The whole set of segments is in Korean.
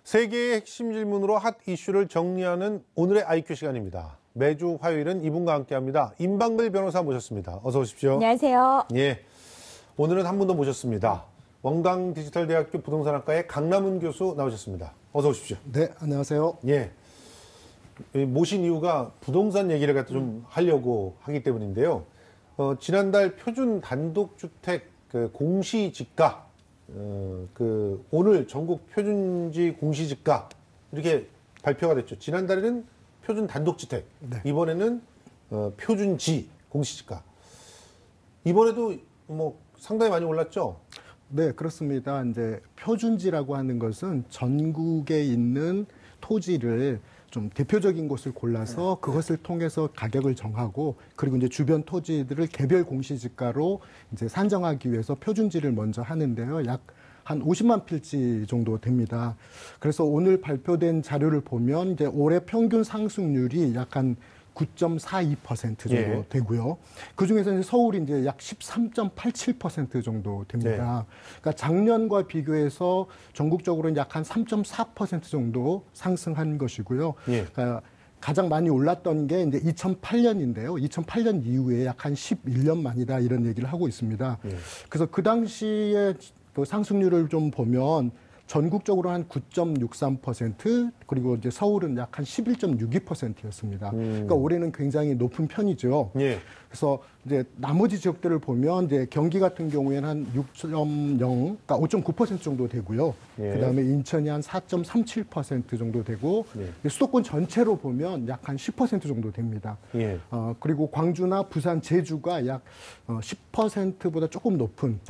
세계의 핵심 질문으로 핫 이슈를 정리하는 오늘의 IQ 시간입니다. 매주 화요일은 이분과 함께합니다. 임방글 변호사 모셨습니다. 어서 오십시오. 안녕하세요. 예, 오늘은 한 분 더 모셨습니다. 원광디지털대학교 부동산학과의 강남훈 교수 나오셨습니다. 어서 오십시오. 네, 안녕하세요. 예, 모신 이유가 부동산 얘기를 갖다 좀 하려고 하기 때문인데요. 지난달 표준 단독주택 공시지가 오늘 전국 표준지 공시지가 이렇게 발표가 됐죠. 지난달에는 표준 단독주택, 네. 이번에는 표준지 공시지가. 이번에도 뭐 상당히 많이 올랐죠. 네, 그렇습니다. 이제 표준지라고 하는 것은 전국에 있는 토지를 좀 대표적인 곳을 골라서 그것을 통해서 가격을 정하고, 그리고 이제 주변 토지들을 개별 공시지가로 이제 산정하기 위해서 표준지를 먼저 하는데요. 약 한 50만 필지 정도 됩니다. 그래서 오늘 발표된 자료를 보면 이제 올해 평균 상승률이 약 한 9.42% 정도 예. 되고요. 그 중에서 이제 서울이 이제 약 13.87% 정도 됩니다. 네. 그러니까 작년과 비교해서 전국적으로 약 한 3.4% 정도 상승한 것이고요. 예. 그러니까 가장 많이 올랐던 게 이제 2008년인데요. 2008년 이후에 약 한 11년 만이다 이런 얘기를 하고 있습니다. 예. 그래서 그 당시에 그 상승률을 좀 보면 전국적으로 한 9.63%, 그리고 이제 서울은 약 한 11.62%였습니다. 그러니까 올해는 굉장히 높은 편이죠. 예. 그래서 이제 나머지 지역들을 보면 이제 경기 같은 경우에는 한 6.0, 그러니까 5.9% 정도 되고요. 예. 그다음에 인천이 한 4.37% 정도 되고, 예. 수도권 전체로 보면 약 한 10% 정도 됩니다. 예. 그리고 광주나 부산, 제주가 약 10%보다 조금 높은,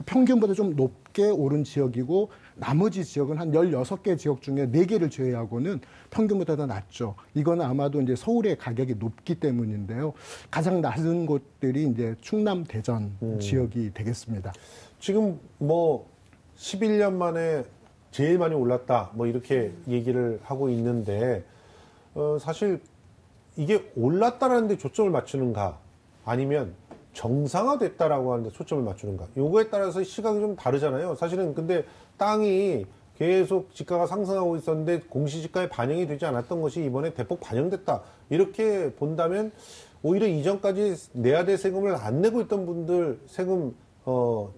평균보다 좀 높게 오른 지역이고, 나머지 지역은 한 16개 지역 중에 4개를 제외하고는 평균보다 더 낮죠. 이거는 아마도 이제 서울의 가격이 높기 때문인데요. 가장 낮은 곳들이 이제 충남, 대전 지역이 되겠습니다. 지금 뭐 11년 만에 제일 많이 올랐다 뭐 이렇게 얘기를 하고 있는데, 사실 이게 올랐다라는 데 초점을 맞추는가, 아니면 정상화됐다라고 하는데 초점을 맞추는가, 요거에 따라서 시각이 좀 다르잖아요. 사실은 근데 땅이 계속 지가가 상승하고 있었는데 공시지가에 반영이 되지 않았던 것이 이번에 대폭 반영됐다, 이렇게 본다면 오히려 이전까지 내야 될 세금을 안 내고 있던 분들 세금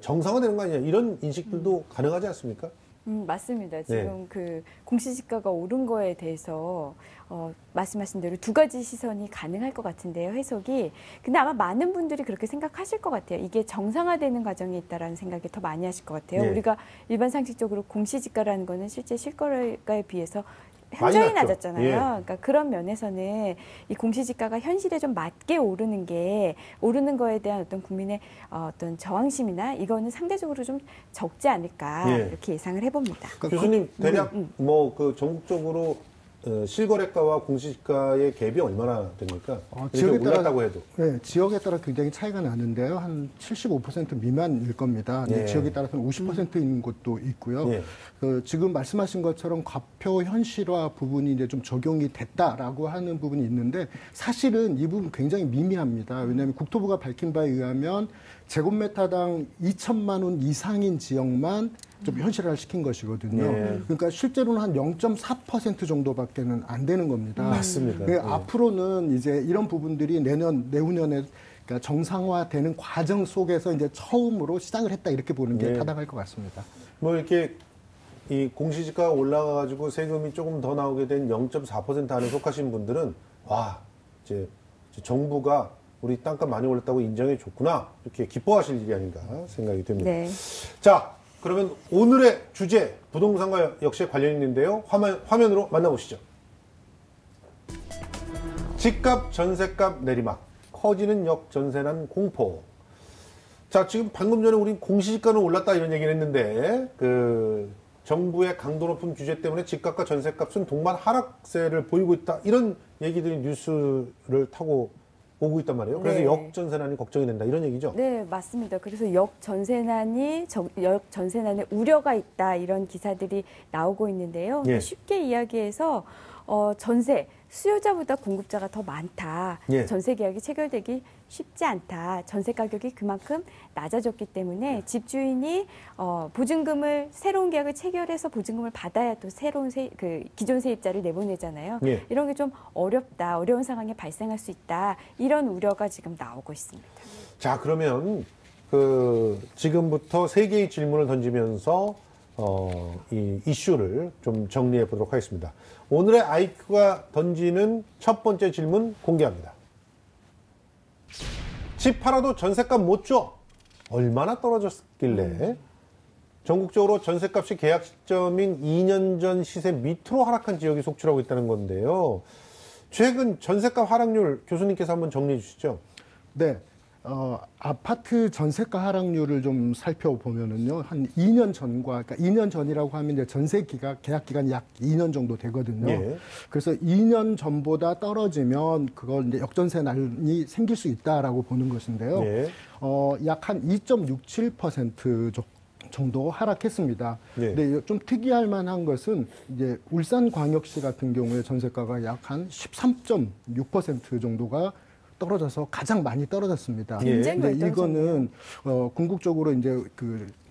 정상화되는 거 아니냐, 이런 인식들도 가능하지 않습니까? 맞습니다. 지금 그 공시지가가 오른 거에 대해서 말씀하신 대로 두 가지 시선이 가능할 것 같은데요, 해석이. 근데 아마 많은 분들이 그렇게 생각하실 것 같아요. 이게 정상화되는 과정에 있다라는 생각이 더 많이 하실 것 같아요. 네. 우리가 일반 상식적으로 공시지가라는 거는 실제 실거래가에 비해서 현저히 낮았잖아요. 예. 그러니까 그런 면에서는 이 공시지가가 현실에 좀 맞게 오르는 거에 대한 어떤 국민의 어떤 저항심이나 이거는 상대적으로 좀 적지 않을까, 예. 이렇게 예상을 해봅니다. 교수님, 대략 뭐 그 전국적으로 실거래가와 공시지가의 갭이 얼마나 됩니까? 지역에 올랐다고 해도. 네, 지역에 따라 굉장히 차이가 나는데요. 한 75% 미만일 겁니다. 예. 지역에 따라서는 50%인 곳도 있고요. 예. 지금 말씀하신 것처럼 과표 현실화 부분이 이제 좀 적용이 됐다라고 하는 부분이 있는데, 사실은 이 부분 굉장히 미미합니다. 왜냐하면 국토부가 밝힌 바에 의하면 제곱미터당 2천만 원 이상인 지역만 좀 현실화를 시킨 것이거든요. 예. 그러니까 실제로는 한 0.4% 정도밖에는 안 되는 겁니다. 맞습니다. 그 예. 앞으로는 이제 이런 부분들이 내후년에 그러니까 정상화되는 과정 속에서 이제 처음으로 시작을 했다, 이렇게 보는 게 예. 타당할 것 같습니다. 뭐 이렇게 이 공시지가가 올라가가지고 세금이 조금 더 나오게 된 0.4% 안에 속하신 분들은, 와, 이제 정부가 우리 땅값 많이 올랐다고 인정해 줬구나, 이렇게 기뻐하실 일이 아닌가 생각이 듭니다. 네. 자, 그러면 오늘의 주제, 부동산과 역시 관련 있는데요. 화면으로 만나보시죠. 집값, 전셋값 내리막, 커지는 역전세난 공포. 자, 지금 방금 전에 우린 공시지가는 올랐다 이런 얘기를 했는데, 정부의 강도 높은 규제 때문에 집값과 전셋값은 동반 하락세를 보이고 있다, 이런 얘기들이 뉴스를 타고 오고 있단 말이에요. 그래서 네. 역전세난이 걱정이 된다, 이런 얘기죠? 네, 맞습니다. 그래서 역전세난에 우려가 있다, 이런 기사들이 나오고 있는데요. 예. 쉽게 이야기해서 수요자보다 공급자가 더 많다. 예. 전세 계약이 체결되기 쉽지 않다. 전세 가격이 그만큼 낮아졌기 때문에 집주인이 보증금을 새로운 계약을 체결해서 보증금을 받아야 또 새로운 기존 세입자를 내보내잖아요. 예. 이런 게 좀 어렵다. 어려운 상황이 발생할 수 있다. 이런 우려가 지금 나오고 있습니다. 자, 그러면 지금부터 세 개의 질문을 던지면서 이 이슈를 좀 정리해 보도록 하겠습니다. 오늘의 아이큐가 던지는 첫 번째 질문 공개합니다. 집 팔아도 전셋값 못 줘. 얼마나 떨어졌길래 전국적으로 전셋값이 계약 시점인 2년 전 시세 밑으로 하락한 지역이 속출하고 있다는 건데요. 최근 전셋값 하락률 교수님께서 한번 정리해 주시죠. 네. 아파트 전세가 하락률을 좀 살펴보면은요, 한 2년 전과, 그러니까 2년 전이라고 하면 이제 전세 계약 기간이 약 2년 정도 되거든요. 예. 그래서 2년 전보다 떨어지면 그걸 이제 역전세난이 생길 수 있다라고 보는 것인데요. 예. 약 한 2.67% 정도 하락했습니다. 네. 근데 좀 특이할 만한 것은 이제 울산광역시 같은 경우에 전세가가 약 한 13.6% 정도가 떨어져서 가장 많이 떨어졌습니다. 굉장히 근데 많이 이거는 궁극적으로 이제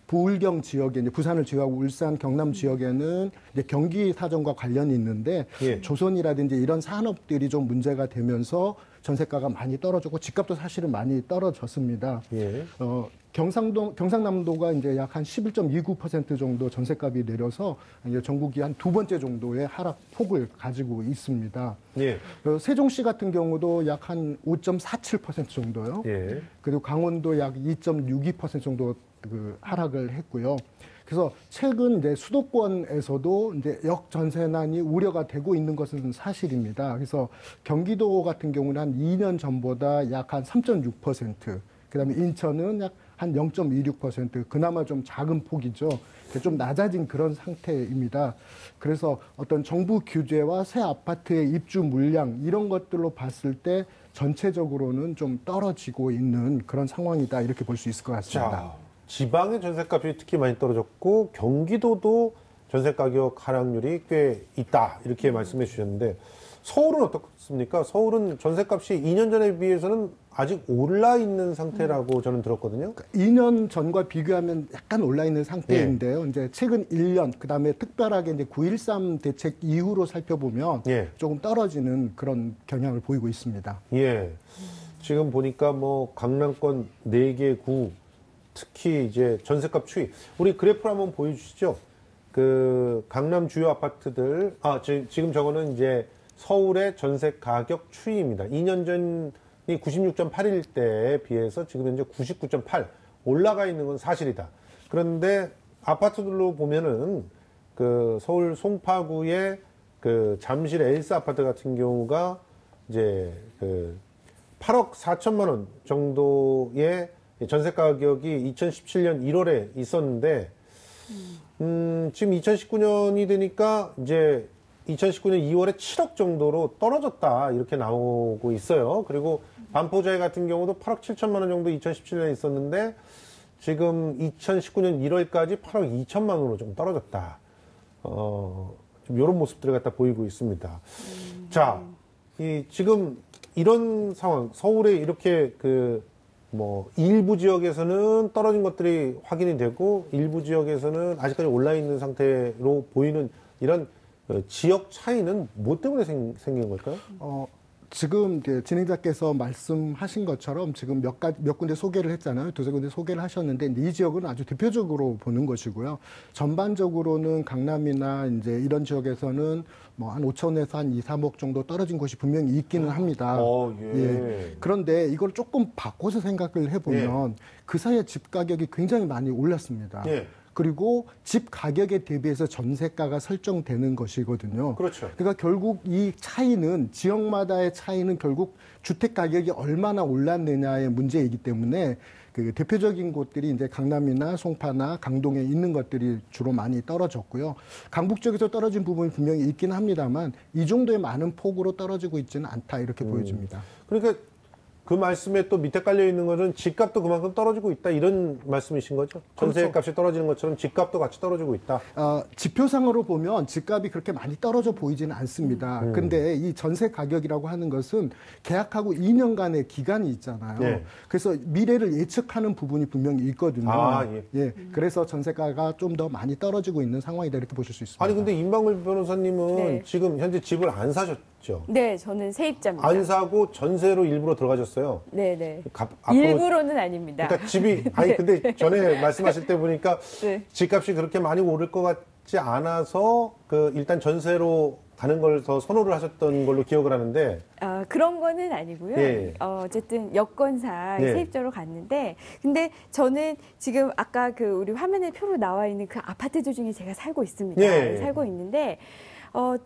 부울경 지역에 이제 부산을 지역하고 울산, 경남 지역에는 이제 경기 사정과 관련이 있는데 예. 조선이라든지 이런 산업들이 좀 문제가 되면서 전세가가 많이 떨어졌고 집값도 사실은 많이 떨어졌습니다. 예. 경상남도가 이제 약 한 11.29% 정도 전세값이 내려서 이제 전국이 한 두 번째 정도의 하락 폭을 가지고 있습니다. 예. 세종시 같은 경우도 약 한 5.47% 정도요. 예. 그리고 강원도 약 2.62% 정도 하락을 했고요. 그래서 최근 이제 수도권에서도 이제 역전세난이 우려가 되고 있는 것은 사실입니다. 그래서 경기도 같은 경우는 한 2년 전보다 약 한 3.6%, 그다음에 인천은 약 한 0.26%, 그나마 좀 작은 폭이죠. 좀 낮아진 그런 상태입니다. 그래서 어떤 정부 규제와 새 아파트의 입주 물량 이런 것들로 봤을 때 전체적으로는 좀 떨어지고 있는 그런 상황이다 이렇게 볼 수 있을 것 같습니다. 자, 지방의 전셋값이 특히 많이 떨어졌고 경기도도 전셋가격 하락률이 꽤 있다 이렇게 말씀해 주셨는데 서울은 어떻습니까? 서울은 전셋값이 2년 전에 비해서는 아직 올라 있는 상태라고 저는 들었거든요. 2년 전과 비교하면 약간 올라 있는 상태인데요. 이제 최근 1년, 그 다음에 특별하게 이제 9.13 대책 이후로 살펴보면 예. 조금 떨어지는 그런 경향을 보이고 있습니다. 예. 지금 보니까 뭐 강남권 4개 구, 특히 이제 전셋값 추이. 우리 그래프를 한번 보여주시죠. 강남 주요 아파트들, 지금 저거는 이제 서울의 전세 가격 추이입니다. 2년 전이 96.8일 때에 비해서 지금 현재 99.8 올라가 있는 건 사실이다. 그런데 아파트들로 보면은 서울 송파구의 잠실 엘스 아파트 같은 경우가 이제 8억 4천만 원 정도의 전세 가격이 2017년 1월에 있었는데 지금 2019년이 되니까 이제 2019년 2월에 7억 정도로 떨어졌다 이렇게 나오고 있어요. 그리고 반포자이 같은 경우도 8억 7천만 원 정도 2017년에 있었는데 지금 2019년 1월까지 8억 2천만 원으로 좀 떨어졌다. 좀 이런 모습들을 갖다 보이고 있습니다. 자, 지금 이런 상황, 서울에 이렇게 일부 지역에서는 떨어진 것들이 확인이 되고 일부 지역에서는 아직까지 올라 있는 상태로 보이는 이런 지역 차이는 뭐 때문에 생긴 걸까요? 지금 진행자께서 말씀하신 것처럼 지금 몇 군데 소개를 했잖아요. 두세 군데 소개를 하셨는데 이 지역은 아주 대표적으로 보는 것이고요. 전반적으로는 강남이나 이제 이런 지역에서는 뭐 한 5천에서 한 2, 3억 정도 떨어진 곳이 분명히 있기는 합니다. 예. 그런데 이걸 조금 바꿔서 생각을 해보면 그 사이에 집 가격이 굉장히 많이 올랐습니다. 그리고 집 가격에 대비해서 전세가가 설정되는 것이거든요. 그렇죠. 그러니까 결국 이 차이는 지역마다의 차이는 결국 주택 가격이 얼마나 올랐느냐의 문제이기 때문에 대표적인 곳들이 이제 강남이나 송파나 강동에 있는 것들이 주로 많이 떨어졌고요. 강북 쪽에서 떨어진 부분이 분명히 있긴 합니다만 이 정도의 많은 폭으로 떨어지고 있지는 않다 이렇게 보여집니다. 그러니까 그 말씀에 또 밑에 깔려 있는 것은 집값도 그만큼 떨어지고 있다 이런 말씀이신 거죠? 전세 그렇죠. 값이 떨어지는 것처럼 집값도 같이 떨어지고 있다. 지표상으로 보면 집값이 그렇게 많이 떨어져 보이지는 않습니다. 근데 이 전세 가격이라고 하는 것은 계약하고 2년간의 기간이 있잖아요. 네. 그래서 미래를 예측하는 부분이 분명히 있거든요. 예. 그래서 전세가가 좀 더 많이 떨어지고 있는 상황이다 이렇게 보실 수 있습니다. 아니 근데 임방울 변호사님은 네. 지금 현재 집을 안 사셨죠? 네, 저는 세입자입니다. 안 사고 전세로 일부러 들어가셨어요. 네네. 앞으로- 일부러는 아닙니다. 그러니까 집이 아니 근데 전에 말씀하실 때 보니까 네. 집값이 그렇게 많이 오를 것 같지 않아서 그 일단 전세로 가는 걸 더 선호를 하셨던 걸로 기억을 하는데 그런 거는 아니고요. 예. 어쨌든 여건상 예. 세입자로 갔는데, 근데 저는 지금 아까 그 우리 화면에 표로 나와 있는 그 아파트들 중에 제가 살고 있습니다. 예. 살고 있는데,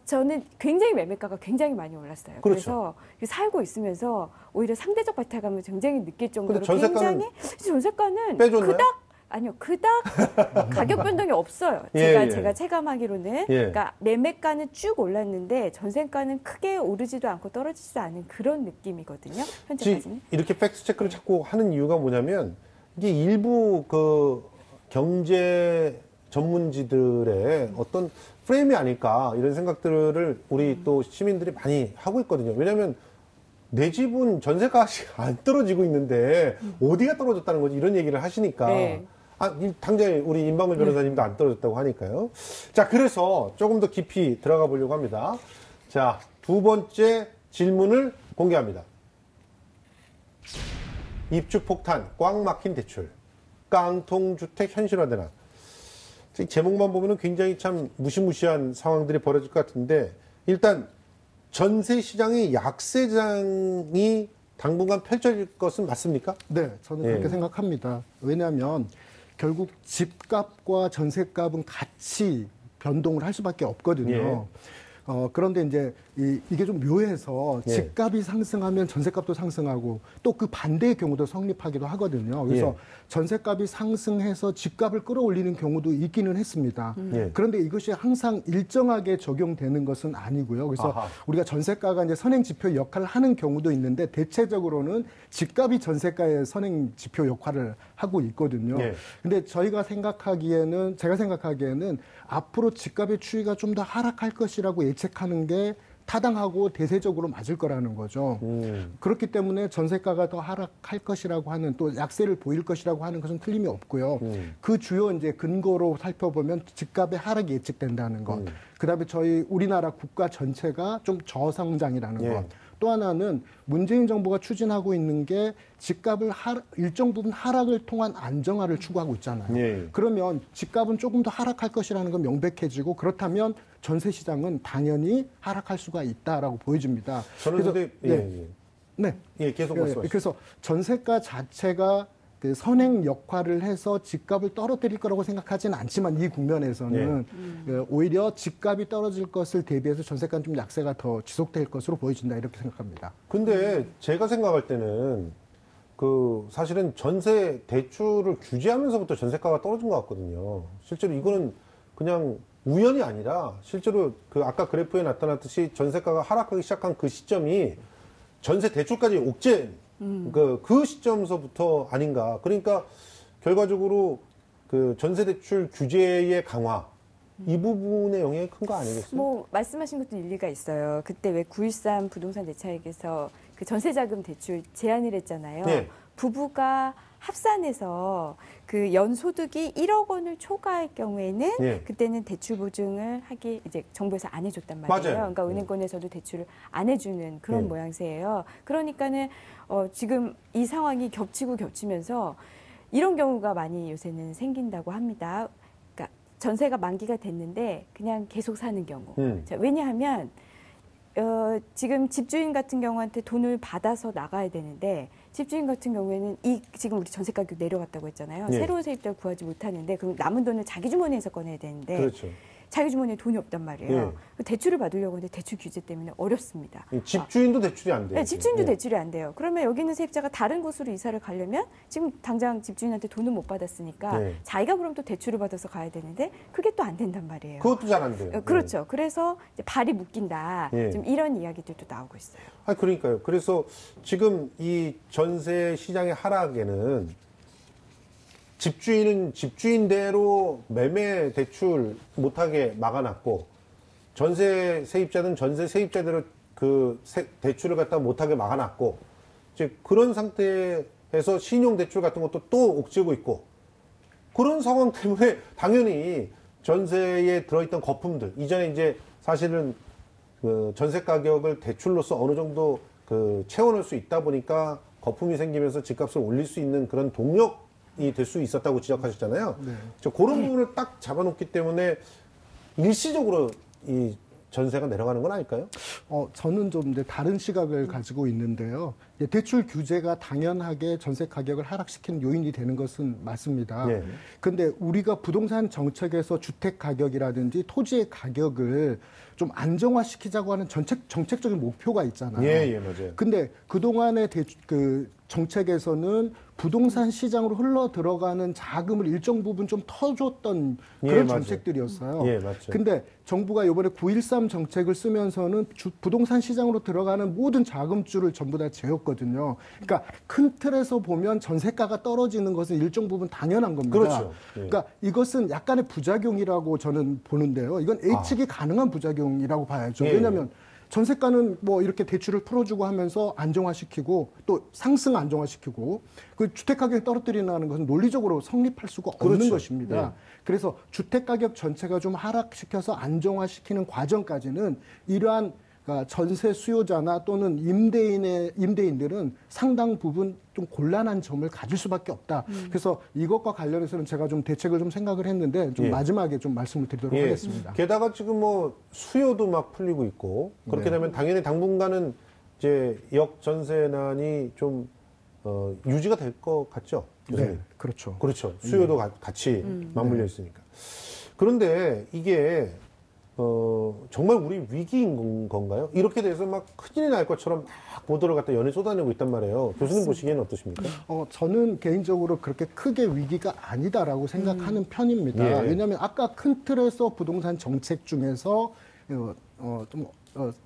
저는 굉장히 매매가가 굉장히 많이 올랐어요. 그렇죠. 그래서 살고 있으면서 오히려 상대적 박탈감을 굉장히 느낄 정도로 근데 전세가는 굉장히 전세가는 빼줬나요? 그닥 가격 변동이 없어요. 예, 예. 제가 체감하기로는. 예. 그러니까 매매가는 쭉 올랐는데 전세가는 크게 오르지도 않고 떨어지지도 않은 그런 느낌이거든요. 현재까지는. 이렇게 팩트 체크를 자꾸 하는 이유가 뭐냐면 이게 일부 그 경제 전문지들의 어떤 프레임이 아닐까 이런 생각들을 우리 또 시민들이 많이 하고 있거든요. 왜냐하면 내 집은 전세값이 안 떨어지고 있는데 어디가 떨어졌다는 거지 이런 얘기를 하시니까 네. 당장에 우리 임방울 변호사님도 안 떨어졌다고 하니까요. 자, 그래서 조금 더 깊이 들어가 보려고 합니다. 자, 두 번째 질문을 공개합니다. 입주 폭탄, 꽉 막힌 대출, 깡통주택 현실화되나. 제목만 보면 굉장히 참 무시무시한 상황들이 벌어질 것 같은데 일단 전세 시장의 약세장이 당분간 펼쳐질 것은 맞습니까? 네, 저는 예. 그렇게 생각합니다. 왜냐하면 결국 집값과 전세값은 같이 변동을 할 수밖에 없거든요. 예. 그런데 이제 이게 좀 묘해서 예. 집값이 상승하면 전세값도 상승하고 또 그 반대의 경우도 성립하기도 하거든요. 그래서 예. 전세값이 상승해서 집값을 끌어올리는 경우도 있기는 했습니다. 예. 그런데 이것이 항상 일정하게 적용되는 것은 아니고요. 그래서 아하. 우리가 전세가가 이제 선행 지표 역할을 하는 경우도 있는데 대체적으로는 집값이 전세가의 선행 지표 역할을 하고 있거든요. 예. 근데 제가 생각하기에는 앞으로 집값의 추이가 좀 더 하락할 것이라고 예측하는 게 타당하고 대세적으로 맞을 거라는 거죠. 그렇기 때문에 전세가가 더 하락할 것이라고 하는 또 약세를 보일 것이라고 하는 것은 틀림이 없고요. 그 주요 이제 근거로 살펴보면 집값의 하락이 예측된다는 것. 그다음에 저희 우리나라 국가 전체가 좀 저성장이라는 예. 것. 또 하나는 문재인 정부가 추진하고 있는 게 집값을 일정 부분 하락을 통한 안정화를 추구하고 있잖아요. 예. 그러면 집값은 조금 더 하락할 것이라는 건 명백해지고 그렇다면 전세 시장은 당연히 하락할 수가 있다라고 보여집니다. 저는 근데 네. 예, 계속 말씀하시죠. 그래서 전세가 자체가 그 선행 역할을 해서 집값을 떨어뜨릴 거라고 생각하지는 않지만 이 국면에서는 오히려 집값이 떨어질 것을 대비해서 전세가는 좀 약세가 더 지속될 것으로 보여진다 이렇게 생각합니다. 근데 제가 생각할 때는 그 사실은 전세 대출을 규제하면서부터 전세가가 떨어진 것 같거든요. 실제로 이거는 그냥 우연이 아니라 실제로 그 아까 그래프에 나타났듯이 전세가가 하락하기 시작한 그 시점이 전세 대출까지 옥죄 그 시점서부터 아닌가. 그러니까 결과적으로 그 전세 대출 규제의 강화 이 부분의 영향이 큰 거 아니겠어요? 뭐 말씀하신 것도 일리가 있어요. 그때 왜 9.13 부동산 대차액에서 그 전세자금 대출 제한을 했잖아요. 네. 부부가 합산해서 그 연소득이 1억 원을 초과할 경우에는 네. 그때는 대출 보증을 이제 정부에서 안 해줬단 말이에요. 맞아요. 그러니까 은행권에서도 대출을 안 해주는 그런 네. 모양새예요. 그러니까는 지금 이 상황이 겹치면서 이런 경우가 많이 요새는 생긴다고 합니다. 그러니까 전세가 만기가 됐는데 그냥 계속 사는 경우. 자, 왜냐하면 지금 집주인 같은 경우한테 돈을 받아서 나가야 되는데 집주인 같은 경우에는 지금 우리 전세 가격 내려갔다고 했잖아요. 네. 새로운 세입자를 구하지 못하는데 그럼 남은 돈을 자기 주머니에서 꺼내야 되는데 그렇죠. 자기 주머니에 돈이 없단 말이에요. 예. 대출을 받으려고 하는데 대출 규제 때문에 어렵습니다. 집주인도 대출이 안 돼요. 네, 집주인도 예. 대출이 안 돼요. 그러면 여기 있는 세입자가 다른 곳으로 이사를 가려면 지금 당장 집주인한테 돈을 못 받았으니까 네. 자기가 그럼 또 대출을 받아서 가야 되는데 그게 또 안 된단 말이에요. 그것도 잘 안 돼요. 그렇죠. 그래서 이제 발이 묶인다. 예. 좀 이런 이야기들도 나오고 있어요. 그러니까요. 그래서 지금 이 전세 시장의 하락에는 집주인은 집주인대로 매매 대출 못하게 막아놨고 전세 세입자는 전세 세입자대로 그 대출을 갖다 못하게 막아놨고 이제 그런 상태에서 신용 대출 같은 것도 또 옥죄고 있고 그런 상황 때문에 당연히 전세에 들어있던 거품들 이전에 이제 사실은 그 전세 가격을 대출로서 어느 정도 그 채워넣을 수 있다 보니까 거품이 생기면서 집값을 올릴 수 있는 그런 동력이 될 수 있었다고 지적하셨잖아요. 네. 그런 부분을 딱 잡아놓기 때문에 일시적으로 이 전세가 내려가는 건 아닐까요? 저는 좀 이제 다른 시각을 가지고 있는데요. 대출 규제가 당연하게 전세 가격을 하락시키는 요인이 되는 것은 맞습니다. 예. 근데 우리가 부동산 정책에서 주택 가격이라든지 토지의 가격을 좀 안정화시키자고 하는 정책적인 목표가 있잖아요. 예, 맞아요. 근데 그동안의 그 정책에서는 부동산 시장으로 흘러 들어가는 자금을 일정 부분 좀 터줬던 그런 예, 정책들이었어요. 예, 맞죠. 근데 정부가 이번에 9.13 정책을 쓰면서는 부동산 시장으로 들어가는 모든 자금줄을 전부 다 재웠거든요. 그러니까 큰 틀에서 보면 전세가가 떨어지는 것은 일정 부분 당연한 겁니다. 그렇죠. 예. 그러니까 이것은 약간의 부작용이라고 저는 보는데요. 이건 예측이 가능한 부작용이라고 봐야죠. 예. 왜냐하면 전세가는 뭐 이렇게 대출을 풀어주고 하면서 안정화시키고 또 상승 안정화시키고 그 주택가격을 떨어뜨리는 것은 논리적으로 성립할 수가 없는 그렇죠. 것입니다. 예. 그래서 주택가격 전체가 좀 하락시켜서 안정화시키는 과정까지는 이러한 전세 수요자나 또는 임대인들은 상당 부분 좀 곤란한 점을 가질 수밖에 없다. 그래서 이것과 관련해서는 제가 좀 대책을 좀 생각을 했는데 좀 예. 마지막에 좀 말씀을 드리도록 예. 하겠습니다. 게다가 지금 뭐 수요도 막 풀리고 있고 그렇게 네. 되면 당연히 당분간은 이제 역전세난이 좀 유지가 될 것 같죠. 교수님? 네, 그렇죠. 그렇죠. 수요도 같이 맞물려 있으니까. 그런데 이게 정말 우리 위기인 건가요? 이렇게 돼서 막 큰일이 날 것처럼 막 보도를 갖다 연에 쏟아내고 있단 말이에요. 교수님 보시기에는 어떠십니까? 저는 개인적으로 그렇게 크게 위기가 아니다라고 생각하는 편입니다. 예. 왜냐하면 아까 큰 틀에서 부동산 정책 중에서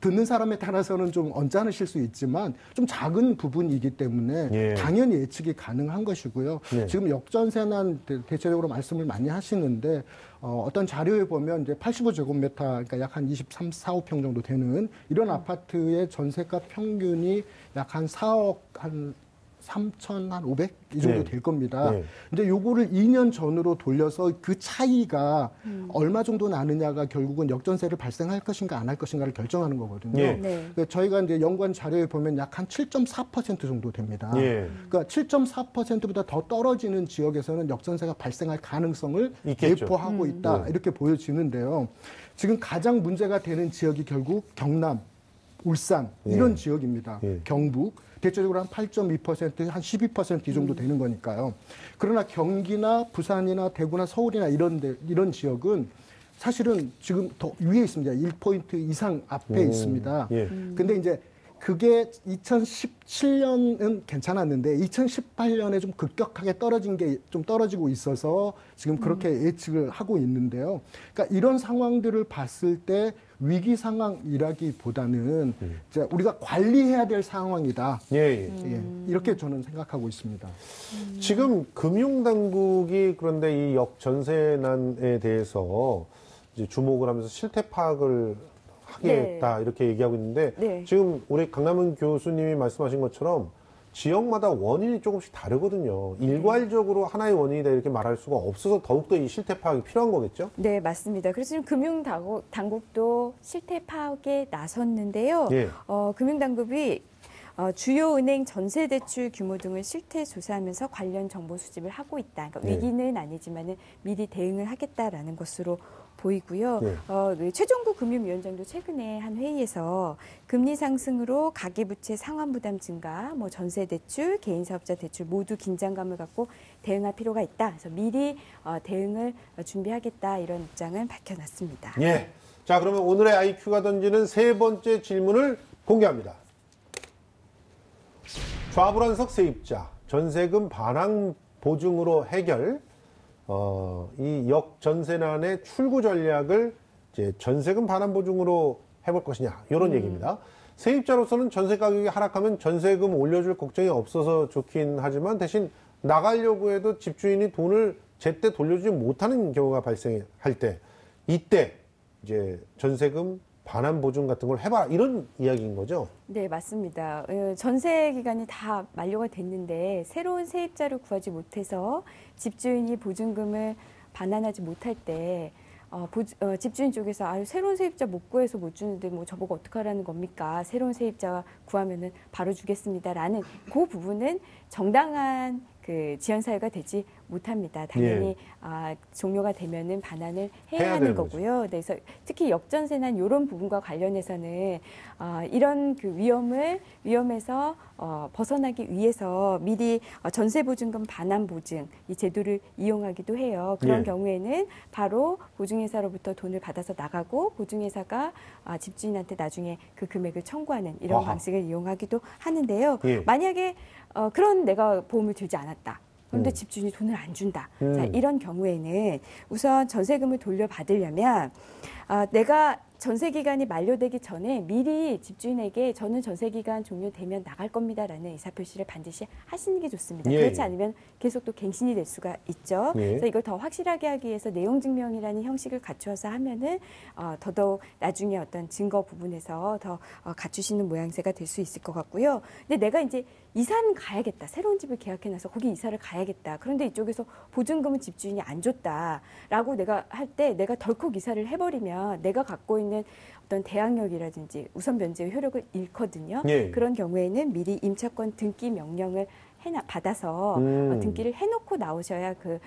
듣는 사람에 따라서는 좀 언짢으실 수 있지만 좀 작은 부분이기 때문에 예. 당연히 예측이 가능한 것이고요. 예. 지금 역전세난 대체적으로 말씀을 많이 하시는데 어떤 자료에 보면 이제 85제곱미터 그러니까 약 한 23, 4,5평 정도 되는 이런 아파트의 전세가 평균이 약 한 4억 한 3,500 이 정도 네. 될 겁니다. 네. 근데 요거를 2년 전으로 돌려서 그 차이가 얼마 정도 나느냐가 결국은 역전세를 발생할 것인가 안 할 것인가를 결정하는 거거든요. 예. 네. 그러니까 저희가 이제 연관 자료에 보면 약 한 7.4% 정도 됩니다. 예. 그러니까 7.4%보다 더 떨어지는 지역에서는 역전세가 발생할 가능성을 있겠죠. 내포하고 있다. 네. 이렇게 보여지는데요. 지금 가장 문제가 되는 지역이 결국 경남, 울산 이런 예. 지역입니다. 예. 경북 대체적으로 한 8.2%, 한 12% 이 정도 되는 거니까요. 그러나 경기나 부산이나 대구나 서울이나 이런 지역은 사실은 지금 더 위에 있습니다. 1포인트 이상 앞에 있습니다. 예. 근데 이제 그게 2017년은 괜찮았는데 2018년에 좀 급격하게 떨어진 게 좀 떨어지고 있어서 지금 그렇게 예측을 하고 있는데요. 그러니까 이런 상황들을 봤을 때 위기 상황이라기보다는 이제 우리가 관리해야 될 상황이다. 예. 예, 이렇게 저는 생각하고 있습니다. 지금 금융당국이 그런데 이 역전세난에 대해서 이제 주목을 하면서 실태 파악을 하겠다 이렇게 얘기하고 있는데 네. 지금 우리 강남은 교수님이 말씀하신 것처럼 지역마다 원인이 조금씩 다르거든요. 일괄적으로 하나의 원인이다 이렇게 말할 수가 없어서 더욱더 이 실태 파악이 필요한 거겠죠? 네, 맞습니다. 그래서 지금 금융당국도 실태 파악에 나섰는데요. 예. 금융당국이 주요 은행 전세 대출 규모 등을 실태 조사하면서 관련 정보 수집을 하고 있다. 그러니까 위기는 아니지만은 미리 대응을 하겠다라는 것으로 보이고요. 최종구 금융위원장도 최근에 한 회의에서 금리 상승으로 가계부채 상환부담 증가, 뭐 전세대출, 개인사업자 대출 모두 긴장감을 갖고 대응할 필요가 있다. 그래서 미리 대응을 준비하겠다 이런 입장을 밝혀놨습니다. 예. 자, 그러면 오늘의 IQ가 던지는 세 번째 질문을 공개합니다. 좌불안석 세입자 전세금 반환 보증으로 해결. 이 역전세난의 출구 전략을 이제 전세금 반환 보증으로 해볼 것이냐 이런 얘기입니다. 세입자로서는 전세 가격이 하락하면 전세금 올려줄 걱정이 없어서 좋긴 하지만 대신 나가려고 해도 집주인이 돈을 제때 돌려주지 못하는 경우가 발생할 때 이때 이제 전세금 반환 보증 같은 걸 해봐라 이런 이야기인 거죠? 네, 맞습니다. 전세 기간이 다 만료가 됐는데 새로운 세입자를 구하지 못해서 집주인이 보증금을 반환하지 못할 때 집주인 쪽에서 새로운 세입자 못 구해서 못 주는데 뭐 저보고 어떡하라는 겁니까? 새로운 세입자 구하면은 바로 주겠습니다라는 그 부분은 정당한 그 지연 사유가 되지 못합니다. 당연히 종료가 되면은 반환을 해야 하는 거고요. 거죠. 그래서 특히 역전세난 이런 부분과 관련해서는 이런 그 위험에서 벗어나기 위해서 미리 전세보증금 반환 보증 이 제도를 이용하기도 해요. 그런 경우에는 바로 보증회사로부터 돈을 받아서 나가고 보증회사가 집주인한테 나중에 그 금액을 청구하는 이런 방식을 이용하기도 하는데요. 만약에 그런 내가 보험을 들지 않았다. 그런데 집주인이 돈을 안 준다. 자, 이런 경우에는 우선 전세금을 돌려받으려면 내가 전세 기간이 만료되기 전에 미리 집주인에게 저는 전세 기간 종료되면 나갈 겁니다라는 의사표시를 반드시 하시는 게 좋습니다. 그렇지 않으면 계속 또 갱신이 될 수가 있죠. 그래서 이걸 더 확실하게 하기 위해서 내용 증명이라는 형식을 갖추어서 하면은 더더욱 나중에 어떤 증거 부분에서 더 갖추시는 모양새가 될 수 있을 것 같고요. 근데 내가 이제 이사는 가야겠다. 새로운 집을 계약해놔서 거기 이사를 가야겠다. 그런데 이쪽에서 보증금은 집주인이 안 줬다라고 내가 할 때 내가 덜컥 이사를 해버리면 내가 갖고 있는 어떤 대항력이라든지 우선 변제의 효력을 잃거든요. 그런 경우에는 미리 임차권 등기 명령을 받아서 등기를 해놓고 나오셔야 그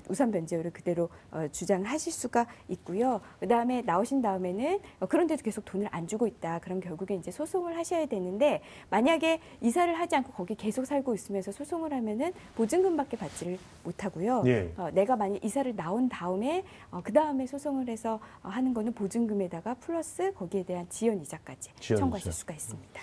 우선 변제율을 그대로 주장하실 수가 있고요. 그다음에 나오신 다음에는 그런데도 계속 돈을 안 주고 있다. 그럼 결국에 이제 소송을 하셔야 되는데 만약에 이사를 하지 않고 거기 계속 살고 있으면서 소송을 하면은 보증금밖에 받지를 못하고요. 내가 만약 이사를 나온 다음에 그 다음에 소송을 해서 하는 거는 보증금에다가 플러스 거기에 대한 지연 이자까지 청구하실 수가 있습니다.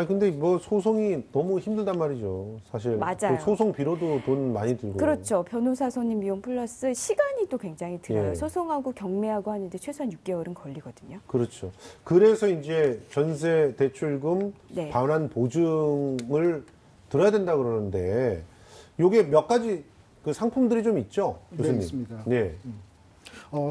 근데 뭐 소송이 너무 힘들단 말이죠. 사실 맞아요. 그 소송비로도 돈 많이 들고. 그렇죠. 변호사 손님 비용 플러스 시간이 또 굉장히 들어요. 소송하고 경매하고 하는데 최소한 6개월은 걸리거든요. 그렇죠. 그래서 이제 전세 대출금 반환 보증을 들어야 된다 그러는데 요게 몇 가지 그 상품들이 좀 있죠, 교수님? 네, 있습니다.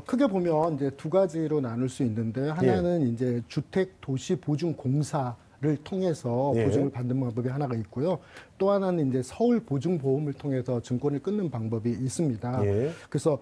크게 보면 이제 두 가지로 나눌 수 있는데 하나는 이제 주택도시보증공사 를 통해서 보증을 받는 방법이 하나가 있고요. 또 하나는 이제 서울보증보험을 통해서 증권을 끊는 방법이 있습니다. 그래서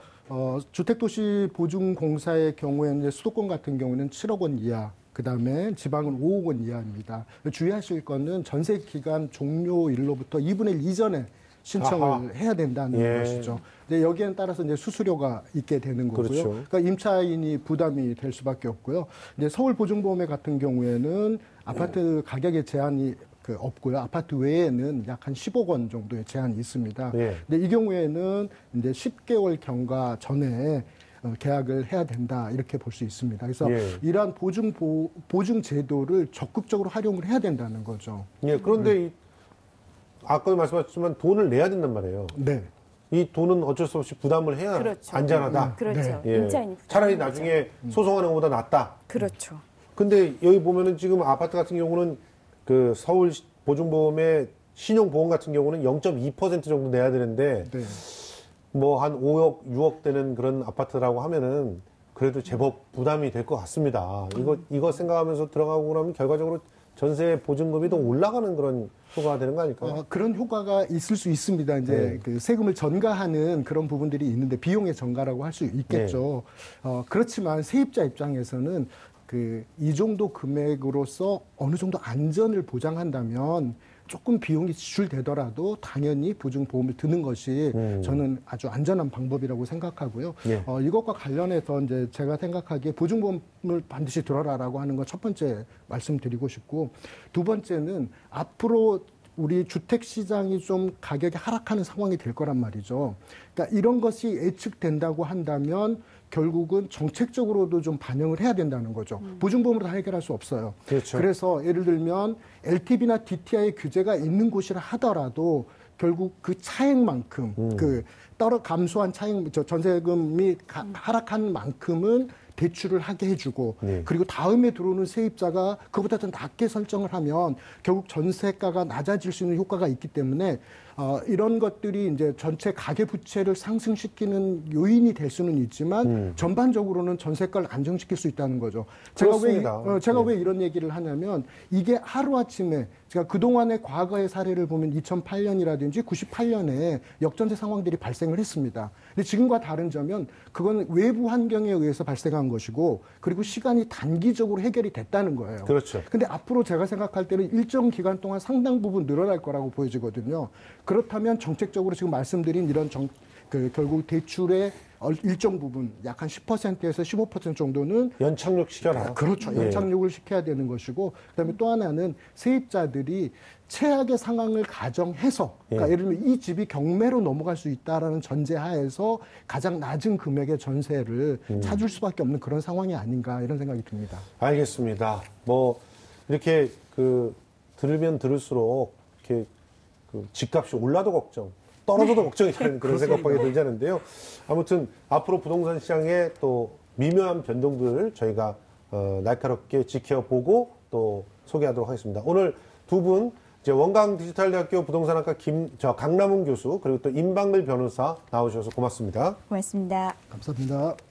주택도시보증공사의 경우에는 이제 수도권 같은 경우는 7억 원 이하, 그 다음에 지방은 5억 원 이하입니다. 주의하실 거는 전세 기간 종료일로부터 2분의 1 이전에 신청을 해야 된다는 것이죠. 근데 여기에 따라서 이제 수수료가 있게 되는 거고요. 그러니까 임차인이 부담이 될 수밖에 없고요. 이제 서울보증보험의 같은 경우에는 아파트 가격에 제한이 없고요. 아파트 외에는 약 한 15억 원 정도의 제한이 있습니다. 근데 이 경우에는 이제 10개월 경과 전에 계약을 해야 된다 이렇게 볼 수 있습니다. 그래서 이러한 보증 제도를 적극적으로 활용을 해야 된다는 거죠. 그런데 아까 말씀하셨지만 돈을 내야 된단 말이에요. 이 돈은 어쩔 수 없이 부담을 해야 안전하다. 임차인이 차라리 나중에 소송하는 것보다 낫다. 그렇죠. 근데 여기 보면은 지금 아파트 같은 경우는 그 서울 보증보험의 신용보험 같은 경우는 0.2% 정도 내야 되는데 뭐 한 5억, 6억 되는 그런 아파트라고 하면은 그래도 제법 부담이 될 것 같습니다. 이거 생각하면서 들어가고 그러면 결과적으로 전세 보증금이 더 올라가는 그런 효과가 되는 거 아닐까요? 그런 효과가 있을 수 있습니다. 이제 그 세금을 전가하는 그런 부분들이 있는데 비용의 전가라고 할 수 있겠죠. 그렇지만 세입자 입장에서는 이 정도 금액으로서 어느 정도 안전을 보장한다면 조금 비용이 지출되더라도 당연히 보증보험을 드는 것이 저는 아주 안전한 방법이라고 생각하고요. 예. 이것과 관련해서 이제 제가 생각하기에 보증보험을 반드시 들어라라고 하는 건 첫 번째 말씀드리고 싶고, 두 번째는 앞으로 우리 주택 시장이 좀 가격이 하락하는 상황이 될 거란 말이죠. 그러니까 이런 것이 예측된다고 한다면 결국은 정책적으로도 좀 반영을 해야 된다는 거죠. 보증보험으로 다 해결할 수 없어요. 그렇죠. 그래서 예를 들면 LTV나 DTI 규제가 있는 곳이라 하더라도 결국 그 차액만큼 감소한 차액, 전세금이 하락한 만큼은 대출을 하게 해주고, 네. 그리고 다음에 들어오는 세입자가 그보다 더 낮게 설정을 하면 결국 전세가가 낮아질 수 있는 효과가 있기 때문에 이런 것들이 이제 전체 가계 부채를 상승시키는 요인이 될 수는 있지만 전반적으로는 전세가를 안정시킬 수 있다는 거죠. 제가 왜 이런 얘기를 하냐면 이게 하루아침에 제가 그동안의 과거의 사례를 보면 2008년이라든지 98년에 역전세 상황들이 발생을 했습니다. 근데 지금과 다른 점은 그건 외부 환경에 의해서 발생한 것이고, 그리고 시간이 단기적으로 해결이 됐다는 거예요. 그렇죠. 근데 앞으로 제가 생각할 때는 일정 기간 동안 상당 부분 늘어날 거라고 보여지거든요. 그렇다면 정책적으로 지금 말씀드린 이런 결국 대출의 일정 부분 약 한 10%에서 15% 정도는 연착륙 시켜라. 그렇죠. 예. 연착륙을 시켜야 되는 것이고, 그다음에 또 하나는 세입자들이 최악의 상황을 가정해서, 그러니까 예를 들면 이 집이 경매로 넘어갈 수 있다라는 전제하에서 가장 낮은 금액의 전세를 찾을 수밖에 없는 그런 상황이 아닌가 이런 생각이 듭니다. 알겠습니다. 뭐 이렇게 들으면 들을수록 이렇게 집값이 올라도 걱정, 떨어져도 걱정이 되는 그런 생각밖에 들지 않은데요. 아무튼 앞으로 부동산 시장의 또 미묘한 변동들을 저희가 날카롭게 지켜보고 또 소개하도록 하겠습니다. 오늘 두 분 원광디지털대학교 부동산학과 강남훈 교수, 그리고 또 임방글 변호사 나오셔서 고맙습니다. 고맙습니다. 감사합니다.